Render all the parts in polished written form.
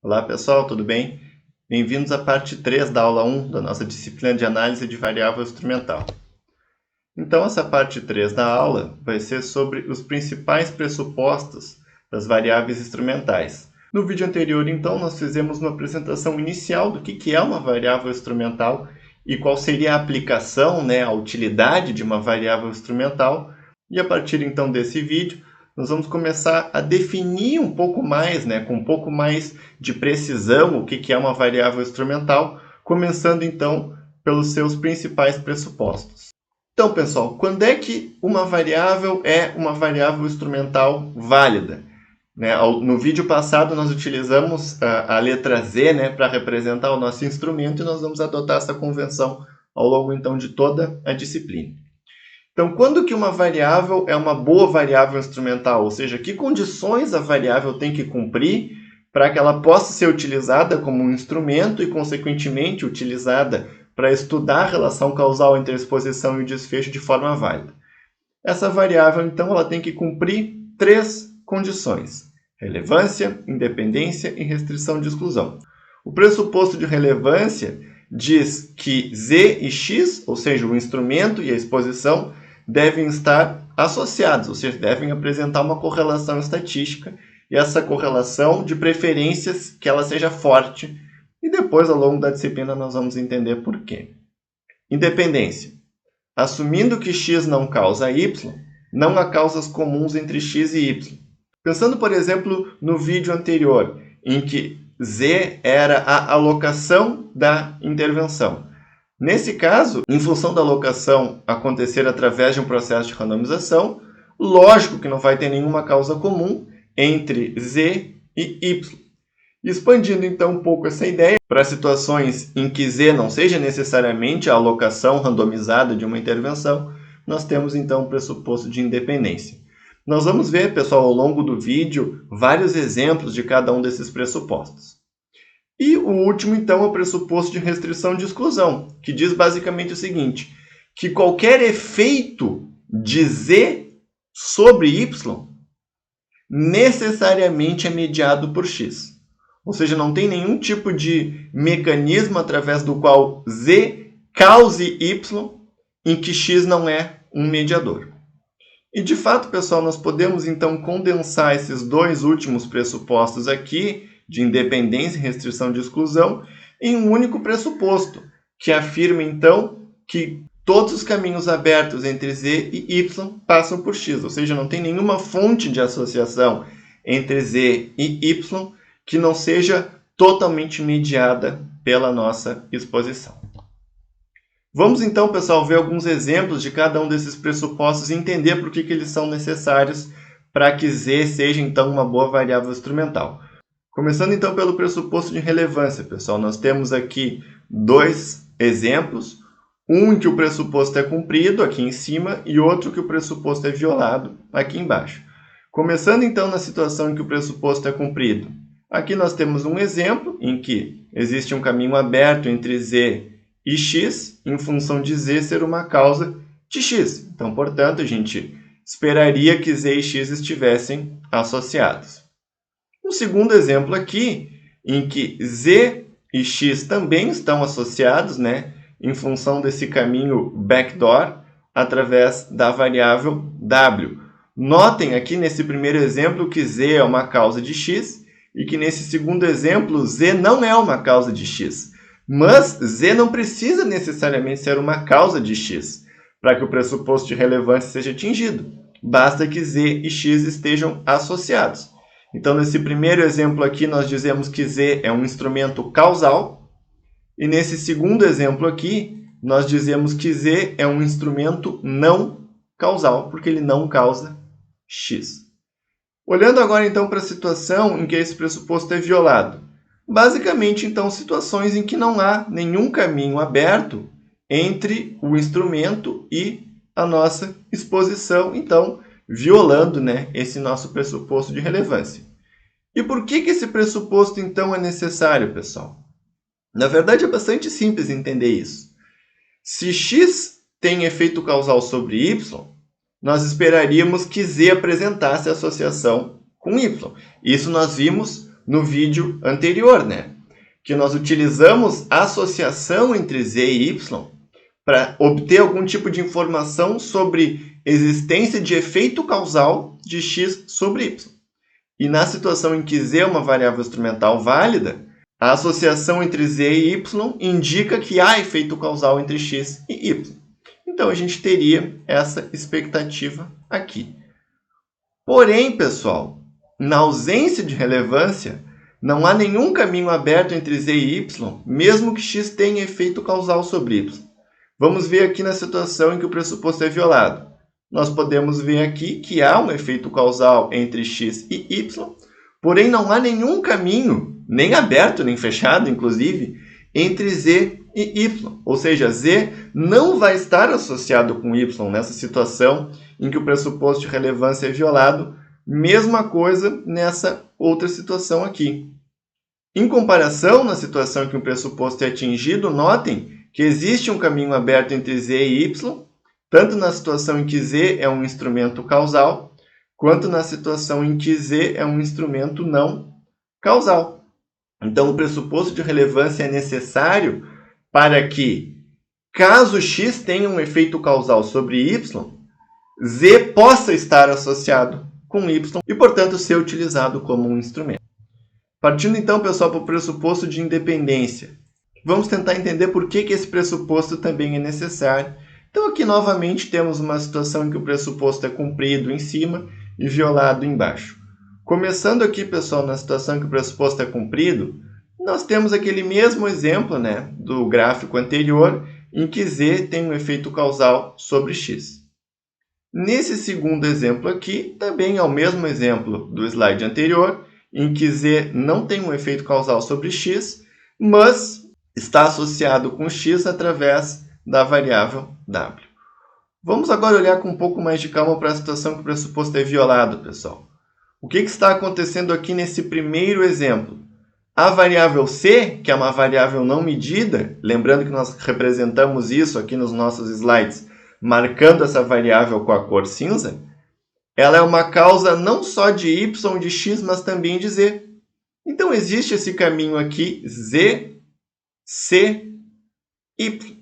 Olá pessoal, tudo bem? Bem-vindos à parte 3 da aula 1 da nossa disciplina de análise de variável instrumental. Então essa parte 3 da aula vai ser sobre os principais pressupostos das variáveis instrumentais. No vídeo anterior, então, nós fizemos uma apresentação inicial do que é uma variável instrumental e qual seria a aplicação, a utilidade de uma variável instrumental. E a partir então desse vídeo, nós vamos começar a definir um pouco mais, com um pouco mais de precisão, o que é uma variável instrumental, começando então pelos seus principais pressupostos. Então, pessoal, quando é que uma variável é uma variável instrumental válida? No vídeo passado, nós utilizamos a letra Z para representar o nosso instrumento e nós vamos adotar essa convenção ao longo então de toda a disciplina. Então, quando que uma variável é uma boa variável instrumental? Ou seja, que condições a variável tem que cumprir para que ela possa ser utilizada como um instrumento e, consequentemente, utilizada para estudar a relação causal entre a exposição e o desfecho de forma válida. Essa variável, então, ela tem que cumprir 3 condições: relevância, independência e restrição de exclusão. O pressuposto de relevância diz que Z e X, ou seja, o instrumento e a exposição, devem estar associados, ou seja, devem apresentar uma correlação estatística, e essa correlação, de preferências, que ela seja forte, e depois, ao longo da disciplina, nós vamos entender por quê. Independência. Assumindo que X não causa Y, não há causas comuns entre X e Y. Pensando, por exemplo, no vídeo anterior, em que Z era a alocação da intervenção. Nesse caso, em função da alocação acontecer através de um processo de randomização, lógico que não vai ter nenhuma causa comum entre Z e Y. Expandindo então um pouco essa ideia para situações em que Z não seja necessariamente a alocação randomizada de uma intervenção, nós temos então o pressuposto de independência. Nós vamos ver, pessoal, ao longo do vídeo, vários exemplos de cada um desses pressupostos. E o último, então, é o pressuposto de restrição de exclusão, que diz basicamente o seguinte, que qualquer efeito de Z sobre Y necessariamente é mediado por X. Ou seja, não tem nenhum tipo de mecanismo através do qual Z cause Y em que X não é um mediador. E, de fato, pessoal, nós podemos, então, condensar esses 2 últimos pressupostos aqui, de independência e restrição de exclusão, em um único pressuposto, que afirma, então, que todos os caminhos abertos entre Z e Y passam por X, ou seja, não tem nenhuma fonte de associação entre Z e Y que não seja totalmente mediada pela nossa exposição. Vamos então, pessoal, ver alguns exemplos de cada um desses pressupostos e entender por que eles são necessários para que Z seja, então, uma boa variável instrumental. Começando, então, pelo pressuposto de relevância, pessoal. Nós temos aqui 2 exemplos. Um em que o pressuposto é cumprido, aqui em cima, e outro que o pressuposto é violado, aqui embaixo. Começando, então, na situação em que o pressuposto é cumprido. Aqui nós temos um exemplo em que existe um caminho aberto entre Z e X, em função de Z ser uma causa de X. Então, portanto, a gente esperaria que Z e X estivessem associados. Um segundo exemplo aqui, em que Z e X também estão associados, em função desse caminho backdoor, através da variável W. Notem aqui nesse primeiro exemplo que Z é uma causa de X, e que nesse segundo exemplo, Z não é uma causa de X. Mas Z não precisa necessariamente ser uma causa de X para que o pressuposto de relevância seja atingido. Basta que Z e X estejam associados. Então, nesse primeiro exemplo aqui, nós dizemos que Z é um instrumento causal. E nesse segundo exemplo aqui, nós dizemos que Z é um instrumento não causal, porque ele não causa X. Olhando agora, então, para a situação em que esse pressuposto é violado. Basicamente, então, situações em que não há nenhum caminho aberto entre o instrumento e a nossa exposição, então, violando esse nosso pressuposto de relevância. E por que esse pressuposto, então, é necessário, pessoal? Na verdade, é bastante simples entender isso. Se X tem efeito causal sobre Y, nós esperaríamos que Z apresentasse associação com Y. Isso nós vimos no vídeo anterior, né? Que nós utilizamos associação entre z e y para obter algum tipo de informação sobre existência de efeito causal de x sobre y. E na situação em que z é uma variável instrumental válida, a associação entre z e y indica que há efeito causal entre x e y. Então, a gente teria essa expectativa aqui. Porém, pessoal, na ausência de relevância, não há nenhum caminho aberto entre z e y, mesmo que x tenha efeito causal sobre y. Vamos ver aqui na situação em que o pressuposto é violado. Nós podemos ver aqui que há um efeito causal entre x e y, porém não há nenhum caminho, nem aberto nem fechado, inclusive, entre z e y. Ou seja, z não vai estar associado com y nessa situação em que o pressuposto de relevância é violado. Mesma coisa nessa outra situação aqui. Em comparação, na situação em que o pressuposto é atingido, notem que existe um caminho aberto entre z e y, tanto na situação em que z é um instrumento causal, quanto na situação em que z é um instrumento não causal. Então, o pressuposto de relevância é necessário para que, caso x tenha um efeito causal sobre y, z possa estar associado com y e, portanto, ser utilizado como um instrumento. Partindo, então, pessoal, para o pressuposto de independência. Vamos tentar entender por que esse pressuposto também é necessário. Então, aqui, novamente, temos uma situação em que o pressuposto é cumprido em cima e violado embaixo. Começando aqui, pessoal, na situação em que o pressuposto é cumprido, nós temos aquele mesmo exemplo, né, do gráfico anterior, em que z tem um efeito causal sobre x. Nesse segundo exemplo aqui, também é o mesmo exemplo do slide anterior, em que z não tem um efeito causal sobre x, mas está associado com x através da variável w. Vamos agora olhar com um pouco mais de calma para a situação que o pressuposto é violado, pessoal. O que está acontecendo aqui nesse primeiro exemplo? A variável c, que é uma variável não medida, lembrando que nós representamos isso aqui nos nossos slides, marcando essa variável com a cor cinza, ela é uma causa não só de y, de x, mas também de z. Então, existe esse caminho aqui, z, c, y.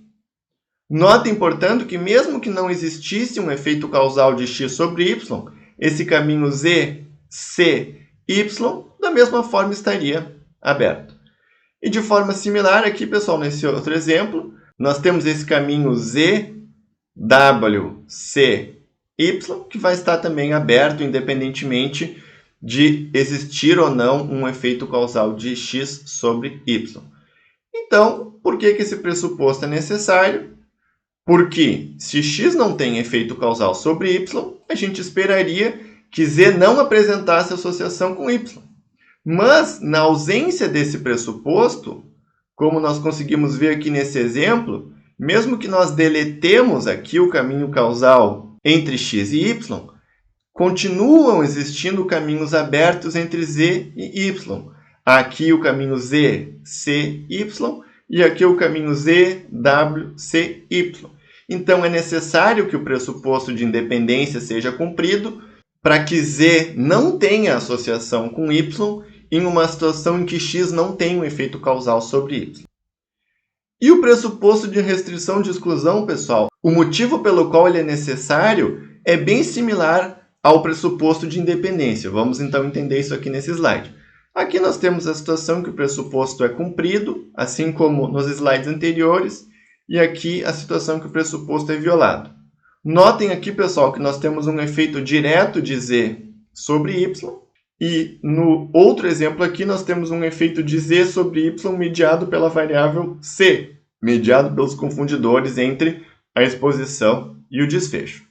Notem, portanto, que mesmo que não existisse um efeito causal de x sobre y, esse caminho z, c, y, da mesma forma estaria aberto. E de forma similar aqui, pessoal, nesse outro exemplo, nós temos esse caminho z, w, c, y, que vai estar também aberto, independentemente de existir ou não um efeito causal de x sobre y. Então, por que esse pressuposto é necessário? Porque se x não tem efeito causal sobre y, a gente esperaria que z não apresentasse associação com y. Mas, na ausência desse pressuposto, como nós conseguimos ver aqui nesse exemplo, mesmo que nós deletemos aqui o caminho causal entre x e y, continuam existindo caminhos abertos entre z e y. Aqui o caminho z, c, y, e aqui o caminho z, w, c, y. Então, é necessário que o pressuposto de independência seja cumprido para que z não tenha associação com y em uma situação em que x não tem um efeito causal sobre y. E o pressuposto de restrição de exclusão, pessoal, o motivo pelo qual ele é necessário é bem similar ao pressuposto de independência. Vamos, então, entender isso aqui nesse slide. Aqui nós temos a situação em que o pressuposto é cumprido, assim como nos slides anteriores, e aqui a situação em que o pressuposto é violado. Notem aqui, pessoal, que nós temos um efeito direto de z sobre y, e no outro exemplo aqui nós temos um efeito de z sobre y mediado pela variável c, mediado pelos confundidores entre a exposição e o desfecho.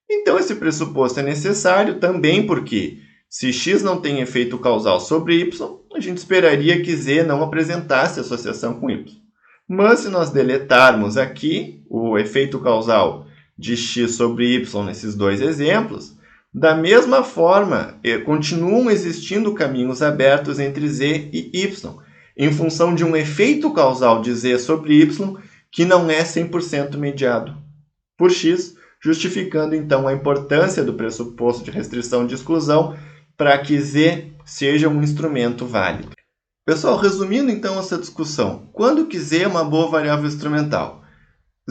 Então, esse pressuposto é necessário também porque, se x não tem efeito causal sobre y, a gente esperaria que z não apresentasse associação com y. Mas, se nós deletarmos aqui o efeito causal de x sobre y nesses dois exemplos, da mesma forma, continuam existindo caminhos abertos entre z e y, em função de um efeito causal de z sobre y que não é 100% mediado por x, justificando, então, a importância do pressuposto de restrição de exclusão, para que z seja um instrumento válido. Pessoal, resumindo então essa discussão, quando que z é uma boa variável instrumental?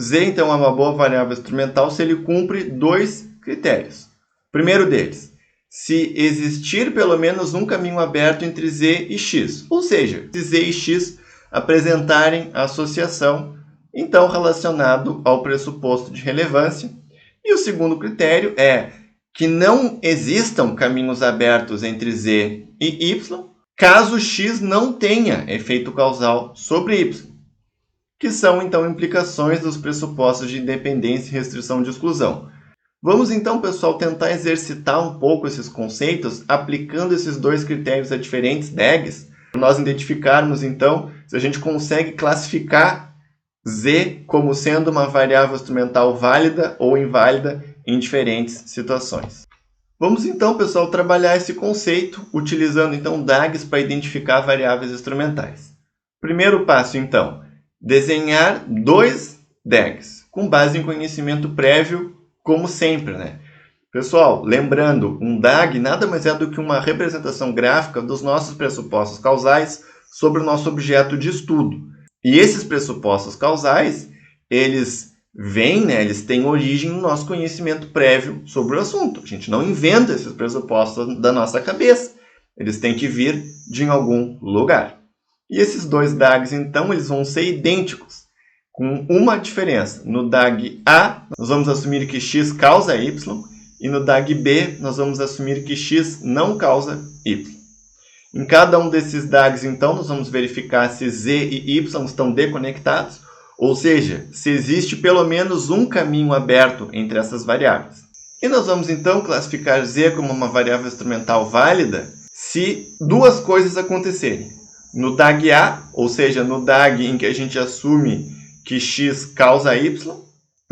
Z, então, é uma boa variável instrumental se ele cumpre dois critérios. Primeiro deles, se existir pelo menos um caminho aberto entre z e x, ou seja, se z e x apresentarem associação, então relacionado ao pressuposto de relevância. E o segundo critério é que não existam caminhos abertos entre z e y, caso x não tenha efeito causal sobre y, que são, então, implicações dos pressupostos de independência e restrição de exclusão. Vamos, então, pessoal, tentar exercitar um pouco esses conceitos aplicando esses dois critérios a diferentes DAGs, para nós identificarmos, então, se a gente consegue classificar z como sendo uma variável instrumental válida ou inválida em diferentes situações. Vamos, então, pessoal, trabalhar esse conceito utilizando, então, DAGs para identificar variáveis instrumentais. Primeiro passo, então, desenhar dois DAGs, com base em conhecimento prévio, como sempre, né? Pessoal, lembrando, um DAG nada mais é do que uma representação gráfica dos nossos pressupostos causais sobre o nosso objeto de estudo. E esses pressupostos causais, eles vêm, né? Eles têm origem no nosso conhecimento prévio sobre o assunto. A gente não inventa esses pressupostos da nossa cabeça. Eles têm que vir de algum lugar. E esses dois DAGs, então, eles vão ser idênticos, com uma diferença. No DAG A, nós vamos assumir que x causa y, e no DAG B, nós vamos assumir que x não causa y. Em cada um desses DAGs, então, nós vamos verificar se z e y estão deconectados, ou seja, se existe pelo menos um caminho aberto entre essas variáveis. E nós vamos, então, classificar z como uma variável instrumental válida se duas coisas acontecerem. No DAG A, ou seja, no DAG em que a gente assume que x causa y,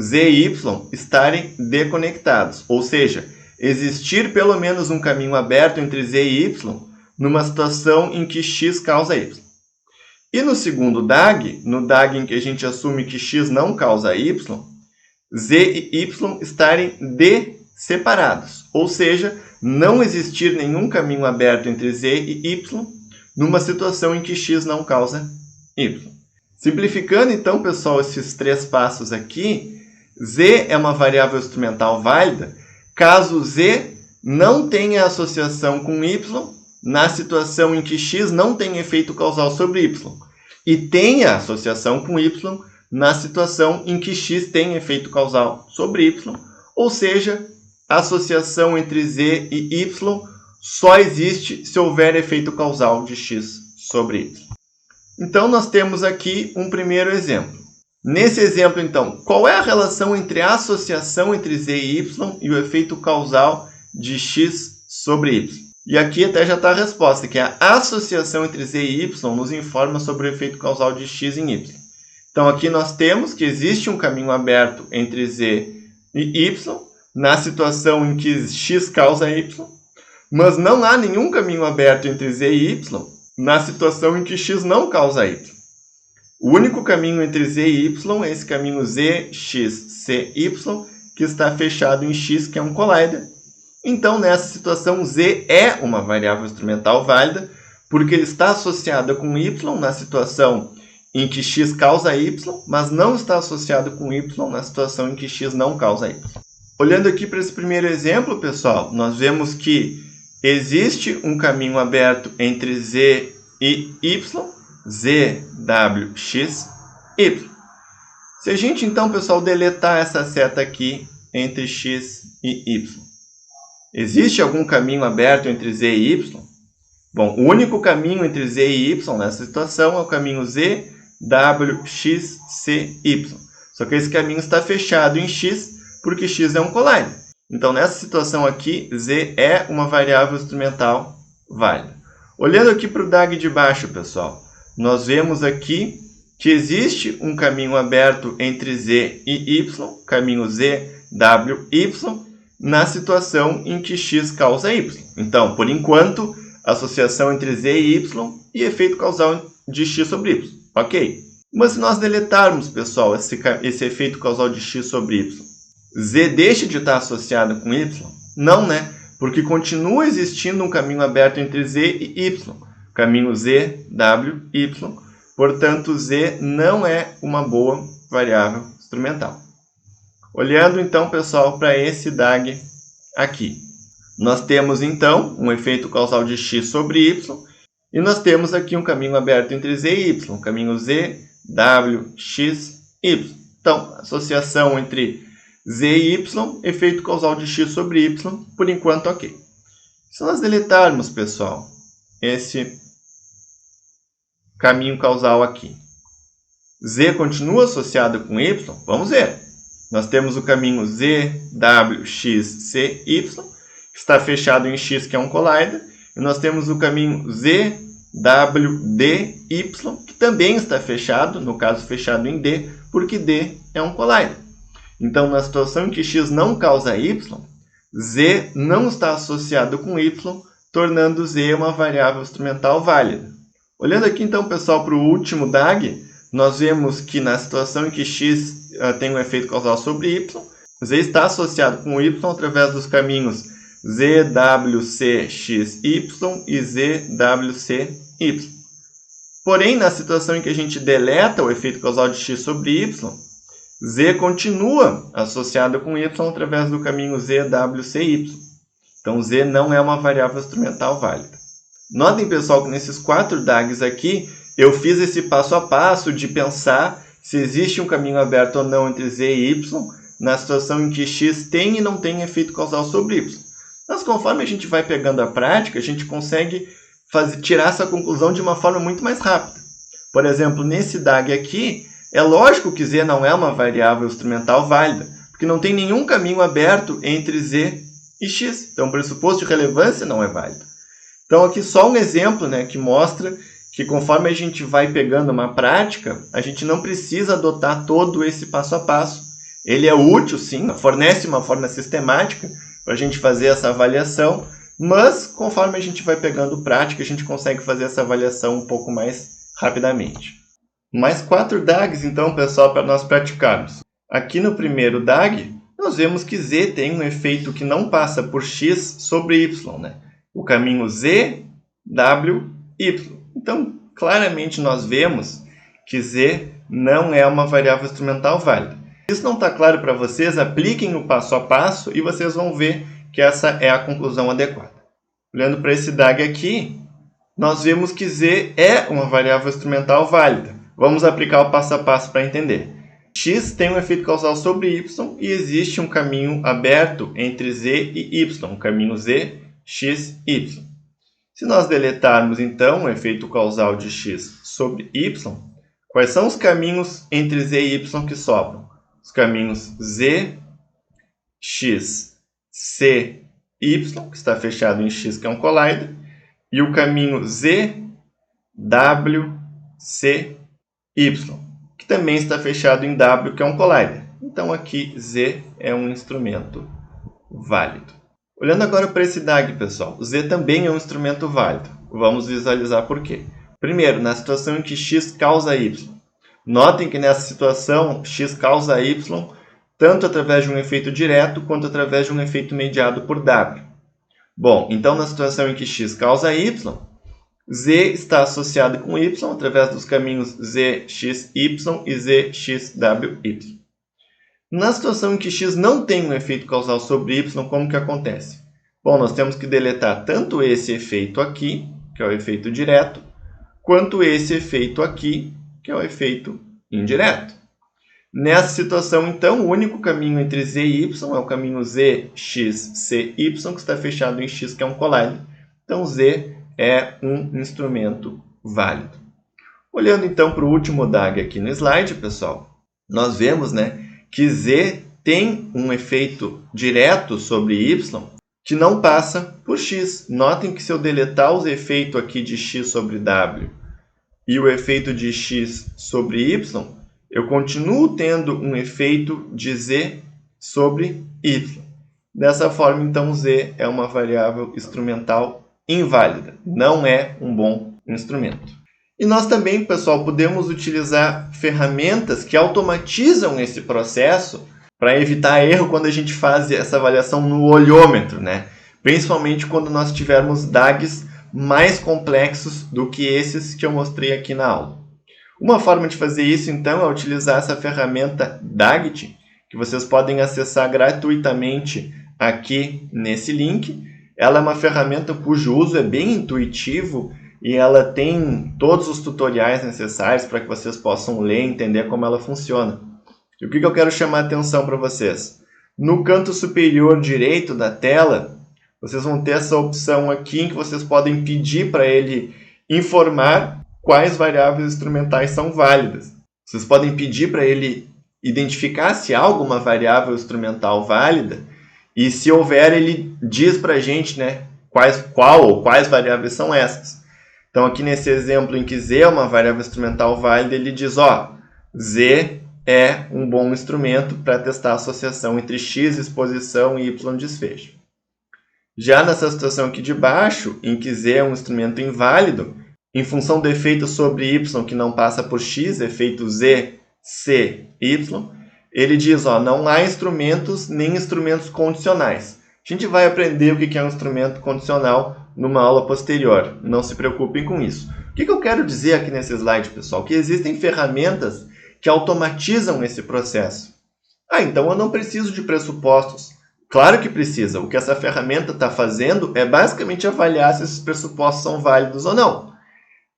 z e y estarem deconectados, ou seja, existir pelo menos um caminho aberto entre z e y numa situação em que x causa y. E no segundo DAG, no DAG em que a gente assume que x não causa y, z e y estarem separados, ou seja, não existir nenhum caminho aberto entre z e y numa situação em que x não causa y. Simplificando, então, pessoal, esses três passos aqui, z é uma variável instrumental válida caso z não tenha associação com y na situação em que x não tem efeito causal sobre y, e tenha associação com y na situação em que x tem efeito causal sobre y, ou seja, a associação entre z e y só existe se houver efeito causal de x sobre y. Então, nós temos aqui um primeiro exemplo. Nesse exemplo, então, qual é a relação entre a associação entre z e y e o efeito causal de x sobre y? E aqui até já está a resposta, que a associação entre z e y nos informa sobre o efeito causal de x em y. Então, aqui nós temos que existe um caminho aberto entre z e y na situação em que x causa y, mas não há nenhum caminho aberto entre z e y na situação em que x não causa y. O único caminho entre z e y é esse caminho z, x, c, y, que está fechado em x, que é um collider. Então, nessa situação, z é uma variável instrumental válida, porque ele está associado com y na situação em que x causa y, mas não está associado com y na situação em que x não causa y. Olhando aqui para esse primeiro exemplo, pessoal, nós vemos que existe um caminho aberto entre z e y, z, w, x, y. Se a gente, então, pessoal, deletar essa seta aqui entre x e y, existe algum caminho aberto entre z e y? Bom, o único caminho entre z e y nessa situação é o caminho z, w, x, c, y. Só que esse caminho está fechado em x, porque x é um collider. Então, nessa situação aqui, z é uma variável instrumental válida. Olhando aqui para o DAG de baixo, pessoal, nós vemos aqui que existe um caminho aberto entre z e y, caminho z, w, y, na situação em que x causa y. Então, por enquanto, associação entre z e y e efeito causal de x sobre y. Ok? Mas se nós deletarmos, pessoal, esse efeito causal de x sobre y, z deixa de estar associado com y? Não, né? porque continua existindo um caminho aberto entre z e y, caminho z, w, y, portanto z não é uma boa variável instrumental. Olhando então, pessoal, para esse DAG aqui. Nós temos então um efeito causal de x sobre y, e nós temos aqui um caminho aberto entre z e y, caminho z, w, x, y. Então, associação entre z e y, efeito causal de x sobre y, por enquanto ok. Se nós deletarmos, pessoal, esse caminho causal aqui, z continua associado com y, vamos ver. Nós temos o caminho z, w, x, c, y, que está fechado em x, que é um collider, e nós temos o caminho z, w, d, y, que também está fechado, no caso fechado em d, porque d é um collider. Então, na situação em que x não causa y, z não está associado com y, tornando z uma variável instrumental válida. Olhando aqui, então, pessoal, para o último DAG, nós vemos que na situação em que x tem um efeito causal sobre y, z está associado com y através dos caminhos z, w, c, x, y e z, w, c, y. Porém, na situação em que a gente deleta o efeito causal de x sobre y, z continua associado com y através do caminho z, w, c, y. Então, z não é uma variável instrumental válida. Notem, pessoal, que nesses 4 DAGs aqui, eu fiz esse passo a passo de pensar se existe um caminho aberto ou não entre z e y, na situação em que x tem e não tem efeito causal sobre y. Mas conforme a gente vai pegando a prática, a gente consegue tirar essa conclusão de uma forma muito mais rápida. Por exemplo, nesse DAG aqui, é lógico que z não é uma variável instrumental válida, porque não tem nenhum caminho aberto entre z e x. Então, o pressuposto de relevância não é válido. Então, aqui só um exemplo, né, que mostra que conforme a gente vai pegando uma prática, a gente não precisa adotar todo esse passo a passo. Ele é útil, sim, fornece uma forma sistemática para a gente fazer essa avaliação, mas conforme a gente vai pegando prática, a gente consegue fazer essa avaliação um pouco mais rapidamente. Mais 4 DAGs, então, pessoal, para nós praticarmos. Aqui no primeiro DAG, nós vemos que z tem um efeito que não passa por x sobre y, né? O caminho z, w, y. Então, claramente nós vemos que z não é uma variável instrumental válida. Se isso não está claro para vocês, apliquem o passo a passo e vocês vão ver que essa é a conclusão adequada. Olhando para esse DAG aqui, nós vemos que z é uma variável instrumental válida. Vamos aplicar o passo a passo para entender. X tem um efeito causal sobre y e existe um caminho aberto entre z e y, um caminho z, x, y. Se nós deletarmos, então, o efeito causal de x sobre y, quais são os caminhos entre z e y que sobram? Os caminhos z, x, c, y, que está fechado em x, que é um collider, e o caminho z, w, c, y, que também está fechado em w, que é um collider. Então, aqui, z é um instrumento válido. Olhando agora para esse DAG, pessoal, o z também é um instrumento válido. Vamos visualizar por quê. Primeiro, na situação em que x causa y. Notem que nessa situação, x causa y tanto através de um efeito direto quanto através de um efeito mediado por w. Bom, então na situação em que x causa y, z está associado com y através dos caminhos z, x, y e z, x, w, y. Na situação em que x não tem um efeito causal sobre y, como que acontece? Bom, nós temos que deletar tanto esse efeito aqui, que é o efeito direto, quanto esse efeito aqui, que é o efeito indireto. Nessa situação, então, o único caminho entre z e y é o caminho z, x, c, y, que está fechado em x, que é um collider. Então, z é um instrumento válido. Olhando, então, para o último DAG aqui no slide, pessoal, nós vemos, né, que z tem um efeito direto sobre y que não passa por x. Notem que se eu deletar os efeitos aqui de x sobre w e o efeito de x sobre y, eu continuo tendo um efeito de z sobre y. Dessa forma, então, z é uma variável instrumental inválida. Não é um bom instrumento. E nós também, pessoal, podemos utilizar ferramentas que automatizam esse processo para evitar erro quando a gente faz essa avaliação no olhômetro, né? principalmente quando nós tivermos DAGs mais complexos do que esses que eu mostrei aqui na aula. Uma forma de fazer isso, então, é utilizar essa ferramenta DAGIT, que vocês podem acessar gratuitamente aqui nesse link. Ela é uma ferramenta cujo uso é bem intuitivo e ela tem todos os tutoriais necessários para que vocês possam ler e entender como ela funciona. E o que eu quero chamar a atenção para vocês? No canto superior direito da tela, vocês vão ter essa opção aqui em que vocês podem pedir para ele informar quais variáveis instrumentais são válidas. Vocês podem pedir para ele identificar se há alguma variável instrumental válida e, se houver, ele diz para a gente, né, quais variáveis são essas. Então, aqui nesse exemplo em que Z é uma variável instrumental válida, ele diz, Z é um bom instrumento para testar a associação entre X, exposição, e Y, desfecho. Já nessa situação aqui de baixo, em que Z é um instrumento inválido, em função do efeito sobre Y que não passa por X, efeito Z, C, Y, ele diz, não há instrumentos nem instrumentos condicionais. A gente vai aprender o que é um instrumento condicional numa aula posterior. Não se preocupem com isso. O que eu quero dizer aqui nesse slide, pessoal? Que existem ferramentas que automatizam esse processo. Então eu não preciso de pressupostos. Claro que precisa. O que essa ferramenta está fazendo é basicamente avaliar se esses pressupostos são válidos ou não.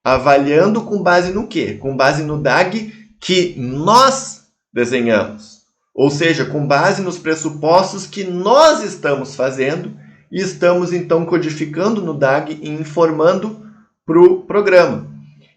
Avaliando com base no quê? Com base no DAG que nós desenhamos. Ou seja, com base nos pressupostos que nós estamos fazendo e estamos, então, codificando no DAG e informando para o programa.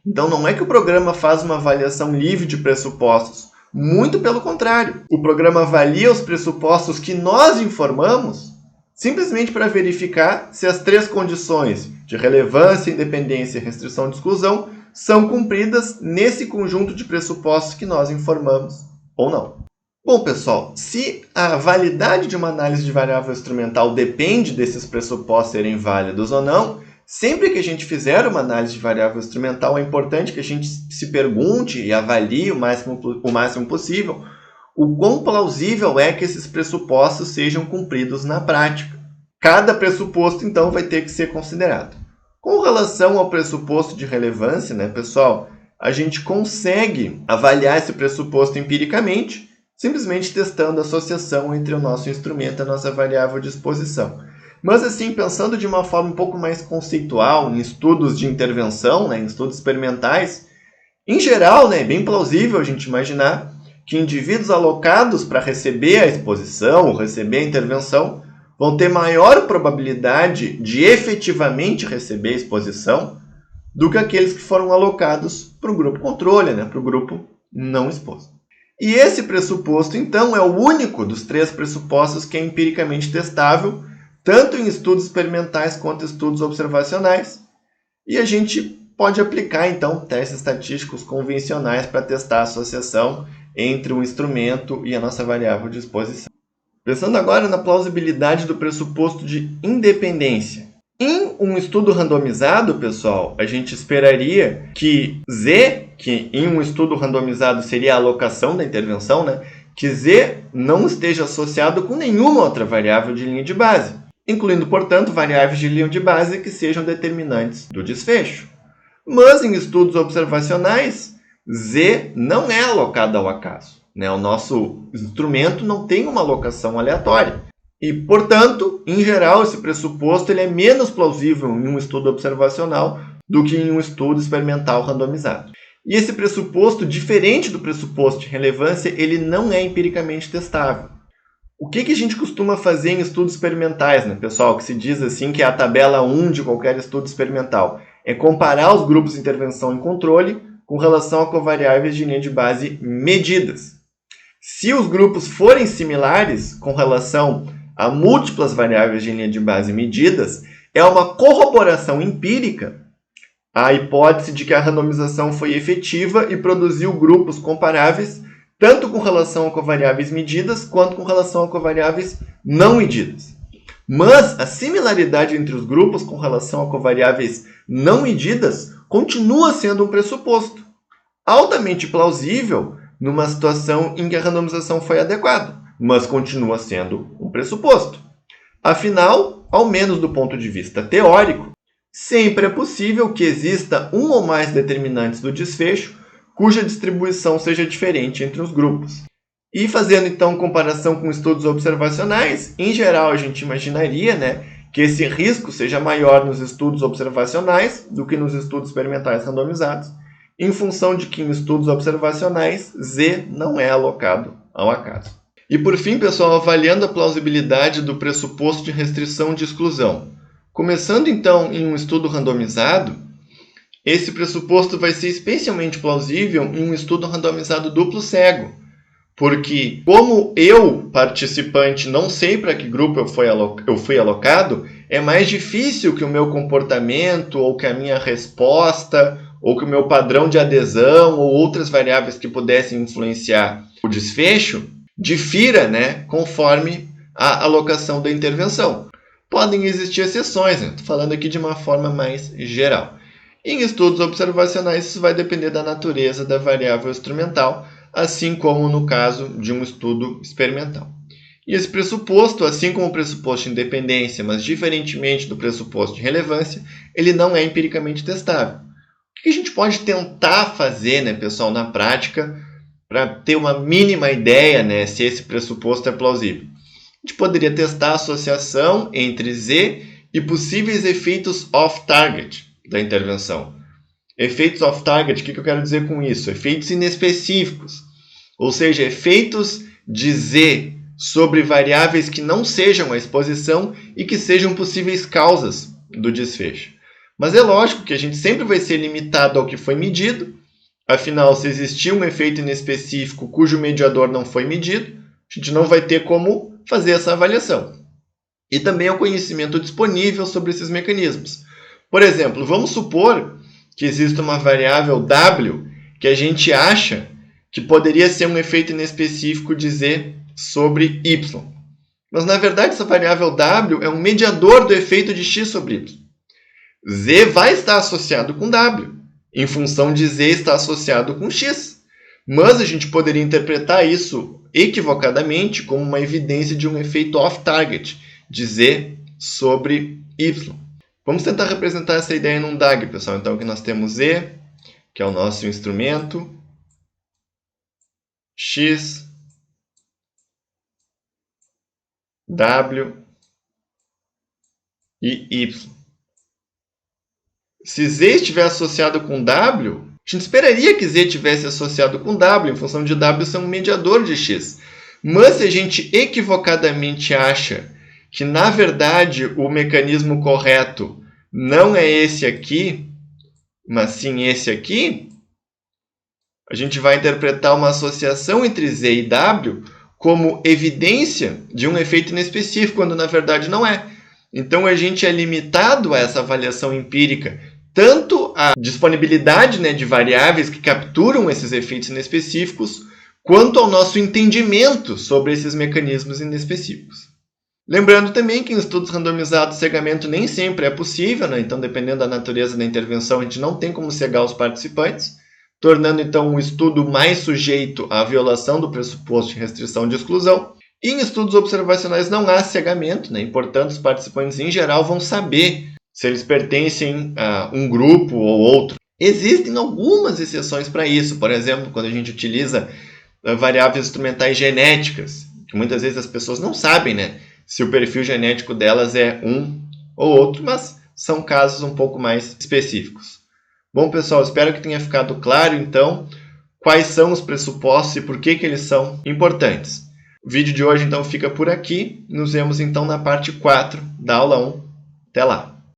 Então, não é que o programa faz uma avaliação livre de pressupostos. Muito pelo contrário. O programa avalia os pressupostos que nós informamos simplesmente para verificar se as três condições de relevância, independência e restrição de exclusão são cumpridas nesse conjunto de pressupostos que nós informamos ou não. Bom, pessoal, se a validade de uma análise de variável instrumental depende desses pressupostos serem válidos ou não, sempre que a gente fizer uma análise de variável instrumental, é importante que a gente se pergunte e avalie o máximo possível o quão plausível é que esses pressupostos sejam cumpridos na prática. Cada pressuposto, então, vai ter que ser considerado. Com relação ao pressuposto de relevância, pessoal, a gente consegue avaliar esse pressuposto empiricamente, simplesmente testando a associação entre o nosso instrumento e a nossa variável de exposição. Mas, assim, pensando de uma forma um pouco mais conceitual, em estudos de intervenção, em estudos experimentais, em geral, é bem plausível a gente imaginar que indivíduos alocados para receber a exposição ou receber a intervenção vão ter maior probabilidade de efetivamente receber a exposição do que aqueles que foram alocados para o grupo controle, para o grupo não exposto. E esse pressuposto, então, é o único dos três pressupostos que é empiricamente testável, tanto em estudos experimentais quanto em estudos observacionais. E a gente pode aplicar, então, testes estatísticos convencionais para testar a associação entre um instrumento e a nossa variável de exposição. Pensando agora na plausibilidade do pressuposto de independência. Em um estudo randomizado, pessoal, a gente esperaria que Z, que em um estudo randomizado seria a alocação da intervenção, que Z não esteja associado com nenhuma outra variável de linha de base, incluindo, portanto, variáveis de linha de base que sejam determinantes do desfecho. Mas em estudos observacionais, Z não é alocado ao acaso. O nosso instrumento não tem uma alocação aleatória. E, portanto, em geral, esse pressuposto ele é menos plausível em um estudo observacional do que em um estudo experimental randomizado. E esse pressuposto, diferente do pressuposto de relevância, ele não é empiricamente testável. O que a gente costuma fazer em estudos experimentais, pessoal, que se diz assim que é a tabela 1 de qualquer estudo experimental? É comparar os grupos de intervenção e controle com relação a covariáveis de linha de base medidas. Se os grupos forem similares com relação a múltiplas variáveis de linha de base medidas, é uma corroboração empírica a hipótese de que a randomização foi efetiva e produziu grupos comparáveis, tanto com relação a covariáveis medidas, quanto com relação a covariáveis não medidas. Mas a similaridade entre os grupos com relação a covariáveis não medidas continua sendo um pressuposto, altamente plausível numa situação em que a randomização foi adequada, mas continua sendo um pressuposto. Afinal, ao menos do ponto de vista teórico, sempre é possível que exista um ou mais determinantes do desfecho cuja distribuição seja diferente entre os grupos. E fazendo então comparação com estudos observacionais, em geral a gente imaginaria, que esse risco seja maior nos estudos observacionais do que nos estudos experimentais randomizados, em função de que em estudos observacionais Z não é alocado ao acaso. E por fim, pessoal, avaliando a plausibilidade do pressuposto de restrição de exclusão. Começando então em um estudo randomizado, esse pressuposto vai ser especialmente plausível em um estudo randomizado duplo cego, porque como eu, participante, não sei para que grupo eu fui alocado, é mais difícil que o meu comportamento, ou que a minha resposta, ou que o meu padrão de adesão, ou outras variáveis que pudessem influenciar o desfecho, difira, conforme a alocação da intervenção. Podem existir exceções, estou falando aqui de uma forma mais geral. Em estudos observacionais, isso vai depender da natureza da variável instrumental, assim como no caso de um estudo experimental. E esse pressuposto, assim como o pressuposto de independência, mas diferentemente do pressuposto de relevância, ele não é empiricamente testável. O que a gente pode tentar fazer, pessoal, na prática, para ter uma mínima ideia se esse pressuposto é plausível? A gente poderia testar a associação entre Z e possíveis efeitos off-target da intervenção. Efeitos off-target, o que eu quero dizer com isso? Efeitos inespecíficos, ou seja, efeitos de Z sobre variáveis que não sejam a exposição e que sejam possíveis causas do desfecho. Mas é lógico que a gente sempre vai ser limitado ao que foi medido, afinal, se existir um efeito inespecífico cujo mediador não foi medido, a gente não vai ter como fazer essa avaliação. E também o conhecimento disponível sobre esses mecanismos. Por exemplo, vamos supor que existe uma variável W que a gente acha que poderia ser um efeito inespecífico de Z sobre Y. Mas, na verdade, essa variável W é um mediador do efeito de X sobre Y. Z vai estar associado com W, em função de Z estar associado com X. Mas a gente poderia interpretar isso equivocadamente como uma evidência de um efeito off-target de Z sobre Y. Vamos tentar representar essa ideia num DAG, pessoal. Então, aqui nós temos Z, que é o nosso instrumento, X, W e Y. Se Z estiver associado com W, a gente esperaria que Z estivesse associado com W, em função de W ser um mediador de X. Mas se a gente equivocadamente acha que, na verdade, o mecanismo correto não é esse aqui, mas sim esse aqui, a gente vai interpretar uma associação entre Z e W como evidência de um efeito inespecífico, quando na verdade não é. Então a gente é limitado a essa avaliação empírica, tanto a disponibilidade de variáveis que capturam esses efeitos inespecíficos, quanto ao nosso entendimento sobre esses mecanismos inespecíficos. Lembrando também que em estudos randomizados, cegamento nem sempre é possível, então dependendo da natureza da intervenção, a gente não tem como cegar os participantes, tornando então um estudo mais sujeito à violação do pressuposto de restrição de exclusão. E em estudos observacionais não há cegamento, e portanto os participantes em geral vão saber se eles pertencem a um grupo ou outro. Existem algumas exceções para isso, por exemplo, quando a gente utiliza variáveis instrumentais genéticas, que muitas vezes as pessoas não sabem, se o perfil genético delas é um ou outro, mas são casos um pouco mais específicos. Bom, pessoal, espero que tenha ficado claro, então, quais são os pressupostos e por que eles são importantes. O vídeo de hoje, então, fica por aqui. Nos vemos, então, na parte 4 da aula 1. Até lá!